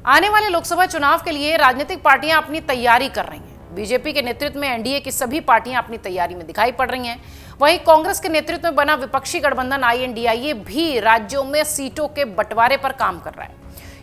आने वाले लोकसभा चुनाव के लिए राजनीतिक पार्टियां अपनी तैयारी कर रही हैं। बीजेपी के नेतृत्व में एनडीए की सभी पार्टियां अपनी तैयारी में दिखाई पड़ रही हैं। वहीं कांग्रेस के नेतृत्व में बना विपक्षी गठबंधन आईएनडीआईए भी राज्यों में सीटों के बंटवारे पर काम कर रहा है।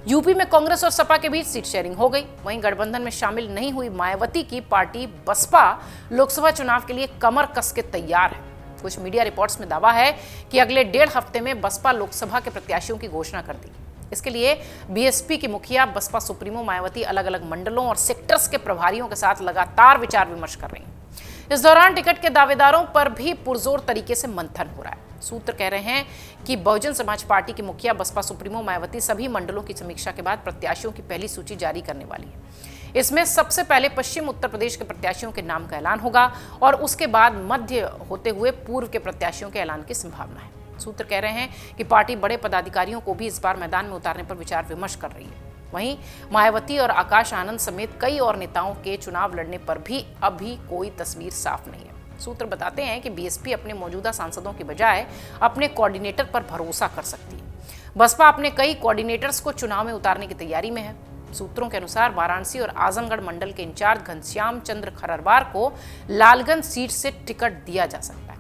यूपी में कांग्रेस और सपा के बीच सीट शेयरिंग हो गई। वहीं गठबंधन में शामिल नहीं हुई मायावती की पार्टी बसपा लोकसभा चुनाव के लिए कमर कस के तैयार है। कुछ मीडिया रिपोर्ट्स में दावा है कि अगले 1.5 हफ्ते में बसपा लोकसभा के प्रत्याशियों की घोषणा कर दी। इसके लिए बीएसपी की मुखिया बसपा सुप्रीमो मायावती अलग अलग मंडलों और सेक्टर्स के प्रभारियों के साथ लगातार विचार विमर्श कर रही हैं। इस दौरान टिकट के दावेदारों पर भी पुरजोर तरीके से मंथन हो रहा है। सूत्र कह रहे हैं कि बहुजन समाज पार्टी की मुखिया बसपा सुप्रीमो मायावती सभी मंडलों की समीक्षा के बाद प्रत्याशियों की पहली सूची जारी करने वाली है। इसमें सबसे पहले पश्चिम उत्तर प्रदेश के प्रत्याशियों के नाम का ऐलान होगा और उसके बाद मध्य होते हुए पूर्व के प्रत्याशियों के ऐलान की संभावना है। सूत्र कह रहे हैं कि पार्टी बड़े पदाधिकारियों को भी इस बार मैदान में उतारने पर विचार विमर्श कर रही है। वहीं मायावती और आकाश आनंद समेत कई और नेताओं के चुनाव लड़ने पर भी अभी कोई तस्वीर साफ नहीं है। सूत्र बताते हैं कि बीएसपी अपने मौजूदा सांसदों की बजाय अपने कोऑर्डिनेटर पर भरोसा कर सकती है। बसपा अपने कई कोऑर्डिनेटर्स को चुनाव में उतारने की तैयारी में है। सूत्रों के अनुसार वाराणसी और आजमगढ़ मंडल के इंचार्ज घनश्याम चंद्र खरवार को लालगंज सीट से टिकट दिया जा सकता है।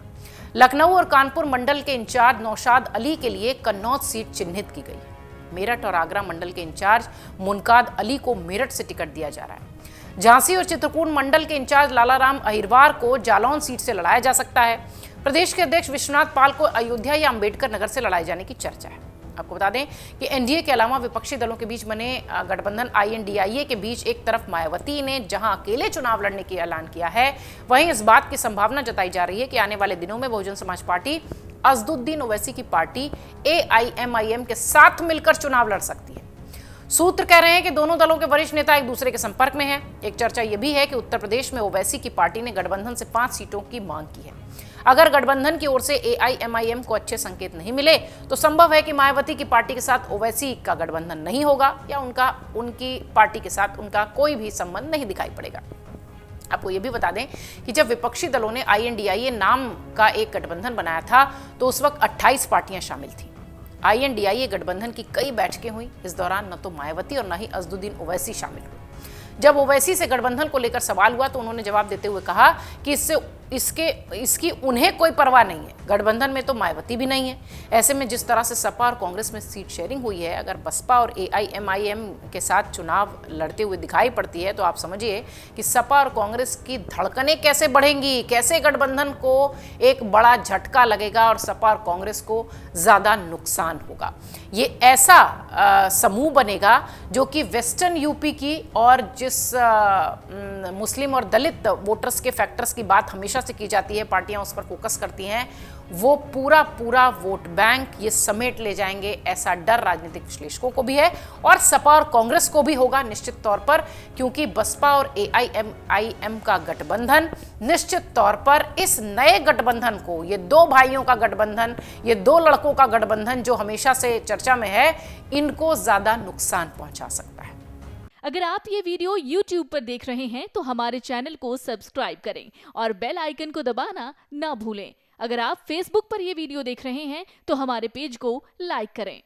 लखनऊ और कानपुर मंडल के इंचार्ज नौशाद अली के लिए कन्नौज सीट चिन्हित की गई है। मेरठ और आगरा मंडल के इंचार्ज मुनकाद अली को मेरठ से टिकट दिया जा रहा है। झांसी और चित्रकूट मंडल के इंचार्ज लालाराम अहिरवार को जालौन सीट से लड़ाया जा सकता है। प्रदेश के अध्यक्ष विश्वनाथ पाल को अयोध्या या अंबेडकर नगर से लड़ाए जाने की चर्चा है। आपको बता दें कि एनडीए के अलावा विपक्षी दलों के बीच बने गठबंधन आईएनडीआईए के बीच एक तरफ मायावती ने जहां अकेले चुनाव लड़ने की ऐलान किया है, वहीं इस बात की संभावना जताई जा रही है कि आने वाले दिनों में बहुजन समाज पार्टी असदुद्दीन ओवैसी की पार्टी एआईएमआईएम के साथ मिलकर चुनाव लड़ सकती है। सूत्र कह रहे हैं कि दोनों दलों के वरिष्ठ नेता एक दूसरे के संपर्क में हैं। एक चर्चा यह भी है कि उत्तर प्रदेश में ओवैसी की पार्टी ने गठबंधन से 5 सीटों की मांग की है। अगर गठबंधन की ओर से एआईएमआईएम को अच्छे संकेत नहीं मिले तो संभव है कि मायावती की पार्टी के साथ ओवैसी का गठबंधन नहीं होगा या उनकी पार्टी के साथ उनका कोई भी संबंध नहीं दिखाई पड़ेगा। आपको ये भी बता दें कि जब विपक्षी दलों ने आईएनडीआईए नाम का एक गठबंधन बनाया था तो उस वक्त 28 पार्टियां शामिल थीं। आईएनडीआईए गठबंधन की कई बैठकें हुई। इस दौरान न तो मायावती और न ही असदुद्दीन ओवैसी शामिल हुए। जब ओवैसी से गठबंधन को लेकर सवाल हुआ तो उन्होंने जवाब देते हुए कहा कि इसकी उन्हें कोई परवाह नहीं है। गठबंधन में तो मायावती भी नहीं है। ऐसे में जिस तरह से सपा और कांग्रेस में सीट शेयरिंग हुई है, अगर बसपा और एआईएमआईएम के साथ चुनाव लड़ते हुए दिखाई पड़ती है तो आप समझिए कि सपा और कांग्रेस की धड़कनें कैसे बढ़ेंगी, कैसे गठबंधन को एक बड़ा झटका लगेगा और सपा और कांग्रेस को ज़्यादा नुकसान होगा। ये ऐसा समूह बनेगा जो कि वेस्टर्न यूपी की और जिस मुस्लिम और दलित वोटर्स के फैक्टर्स की बात हमेशा से की जाती है, पार्टियां उस पर फोकस करती हैं, वो पूरा वोट बैंक ये समेट ले जाएंगे, ऐसा डर राजनीतिक विश्लेषकों को भी है और सपा और कांग्रेस को भी होगा निश्चित तौर पर, क्योंकि बसपा और एआईएमआईएम का गठबंधन निश्चित तौर पर इस नए गठबंधन को, ये 2 भाइयों का गठबंधन, ये 2 लड़कों का गठबंधन जो हमेशा से चर्चा में है, इनको ज्यादा नुकसान पहुंचा सकता है। अगर आप ये वीडियो YouTube पर देख रहे हैं तो हमारे चैनल को सब्सक्राइब करें और बेल आइकन को दबाना ना भूलें। अगर आप Facebook पर ये वीडियो देख रहे हैं तो हमारे पेज को लाइक करें।